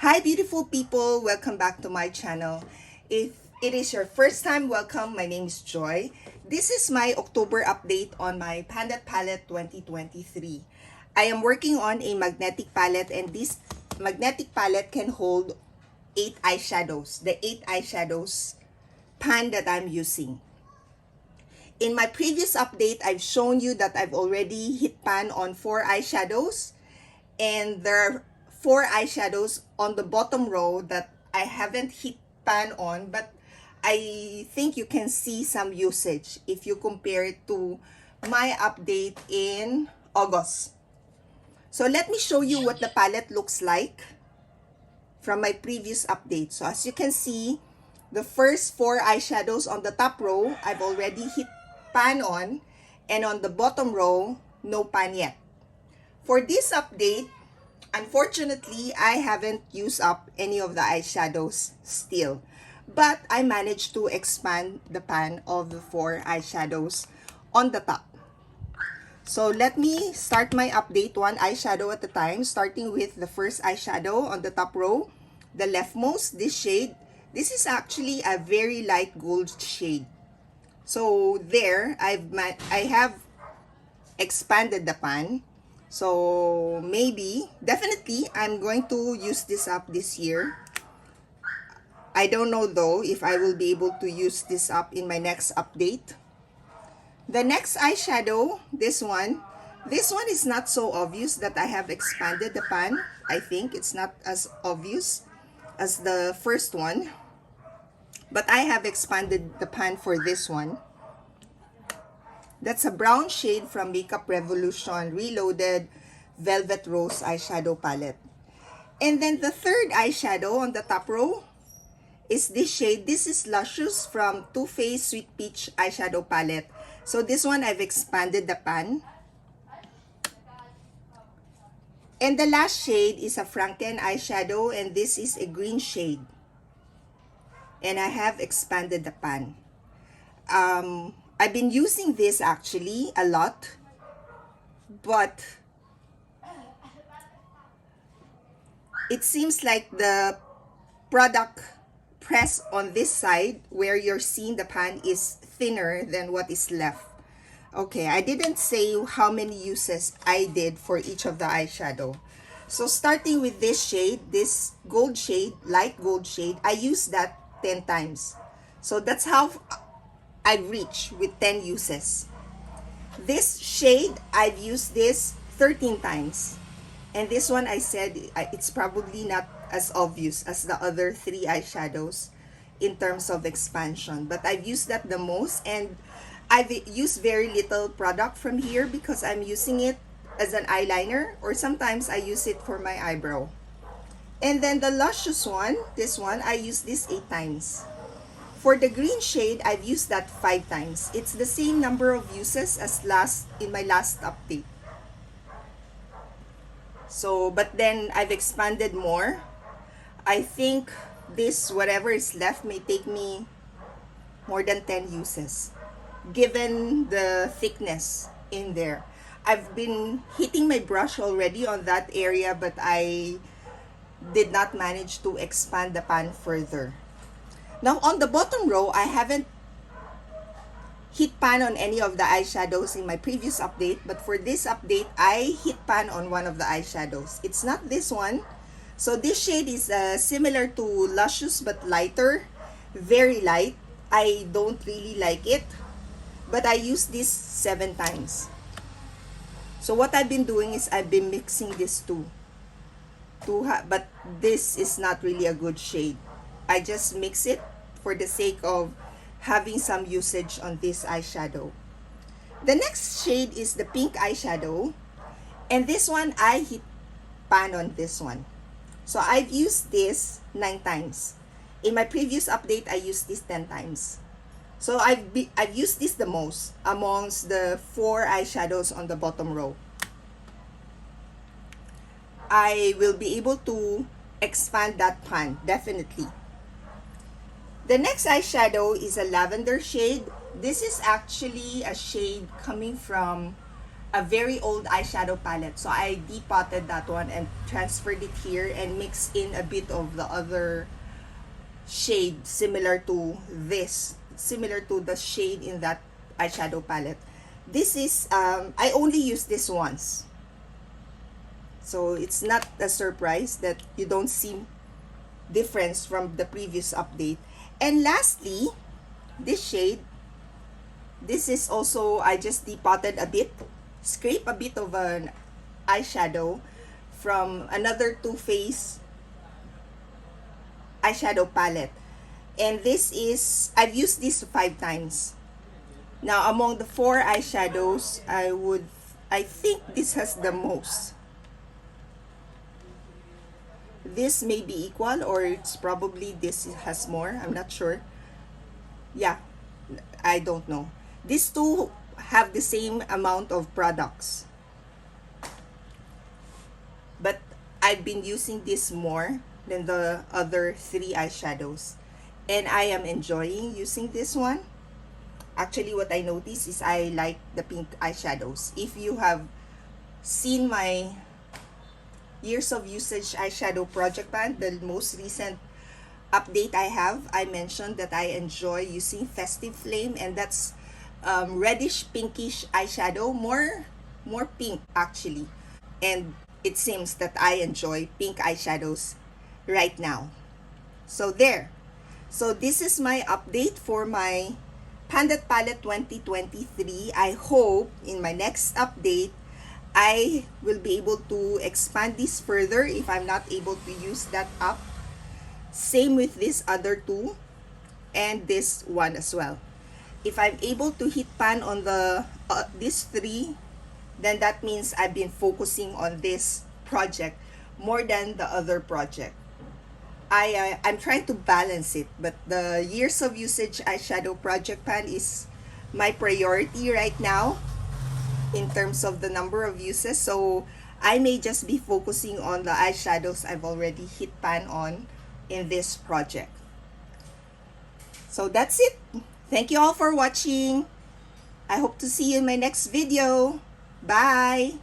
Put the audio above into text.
Hi beautiful people, welcome back to my channel. If it is your first time, welcome. My name is Joy. This is my October update on my Pandat Palette 2023. I am working on a magnetic palette, and this magnetic palette can hold 8 eyeshadows. The 8 eyeshadows pan that I'm using. In my previous update, I've shown you that I've already hit pan on 4 eyeshadows, and there are 4 eyeshadows on the bottom row that I haven't hit pan on, but I think you can see some usage if you compare it to my update in August. So let me show you what the palette looks like from my previous update. So as you can see, the first 4 eyeshadows on the top row, I've already hit pan on, and on the bottom row, no pan yet. For this update, unfortunately, I haven't used up any of the eyeshadows still, but I managed to expand the pan of the 4 eyeshadows on the top. So let me start my update one eyeshadow at a time, starting with the first eyeshadow on the top row, the leftmost, this shade. This is actually a very light gold shade. So there, I have expanded the pan. So maybe, definitely, I'm going to use this up this year. I don't know though if I will be able to use this up in my next update. The next eyeshadow, this one is not so obvious that I have expanded the pan. I think it's not as obvious as the first one, but I have expanded the pan for this one. That's a brown shade from Makeup Revolution Reloaded Velvet Rose eyeshadow palette. And then the third eyeshadow on the top row is this shade. This is Luscious from Too Faced Sweet Peach eyeshadow palette. So this one, I've expanded the pan. And the last shade is a Franken eyeshadow, and this is a green shade. And I have expanded the pan. I've been using this actually a lot, but it seems like the product press on this side where you're seeing the pan is thinner than what is left. Okay, I didn't say how many uses I did for each of the eyeshadow. So starting with this shade, this gold shade, light gold shade, I used that 10 times. So that's how I've reached with 10 uses. This shade, I've used this 13 times. And this one, I said, it's probably not as obvious as the other 3 eyeshadows in terms of expansion. But I've used that the most, and I've used very little product from here because I'm using it as an eyeliner, or sometimes I use it for my eyebrow. And then the Luscious one, this one, I use this 8 times. For the green shade, I've used that 5 times. It's the same number of uses as in my last update. So, but then I've expanded more. I think this, whatever is left, may take me more than 10 uses, given the thickness in there. I've been hitting my brush already on that area, but I did not manage to expand the pan further. Now, on the bottom row, I haven't hit pan on any of the eyeshadows in my previous update, but for this update, I hit pan on one of the eyeshadows. It's not this one. So this shade is similar to Luscious but lighter, very light. I don't really like it, but I used this 7 times. So what I've been doing is I've been mixing these two. But this is not really a good shade. I just mix it for the sake of having some usage on this eyeshadow. The next shade is the pink eyeshadow, and this one I hit pan on this one. So I've used this 9 times. In my previous update, I used this 10 times. So I've used this the most amongst the 4 eyeshadows on the bottom row. I will be able to expand that pan, definitely. The next eyeshadow is a lavender shade. This is actually a shade coming from a very old eyeshadow palette. So I depotted that one and transferred it here and mixed in a bit of the other shade similar to this, similar to the shade in that eyeshadow palette. This is, I only use this once. So it's not a surprise that you don't see difference from the previous update. And lastly, this shade, this is also, I just depotted a bit, scrape a bit of an eyeshadow from another Too Faced eyeshadow palette. And this is, I've used this 5 times. Now, among the 4 eyeshadows, I think this has the most. This may be equal, or it's probably this has more. I'm not sure. Yeah, I don't know. These two have the same amount of products. But I've been using this more than the other 3 eyeshadows. And I am enjoying using this one. Actually, what I noticed is I like the pink eyeshadows. If you have seen my years of usage eyeshadow project pan, the most recent update I have, I mentioned that I enjoy using Festive Flame, and that's reddish pinkish eyeshadow, more pink actually. And it seems that I enjoy pink eyeshadows right now. So there. So this is my update for my Pandat Palette 2023. I hope in my next update, I will be able to expand this further if I'm not able to use that up. Same with this other 2 and this one as well. If I'm able to hit pan on the these 3, then that means I've been focusing on this project more than the other project. I'm trying to balance it, but the years of usage eyeshadow project pan is my priority right now in terms of the number of uses. So I may just be focusing on the eyeshadows I've already hit pan on in this project. So that's it. Thank you all for watching. I hope to see you in my next video. Bye!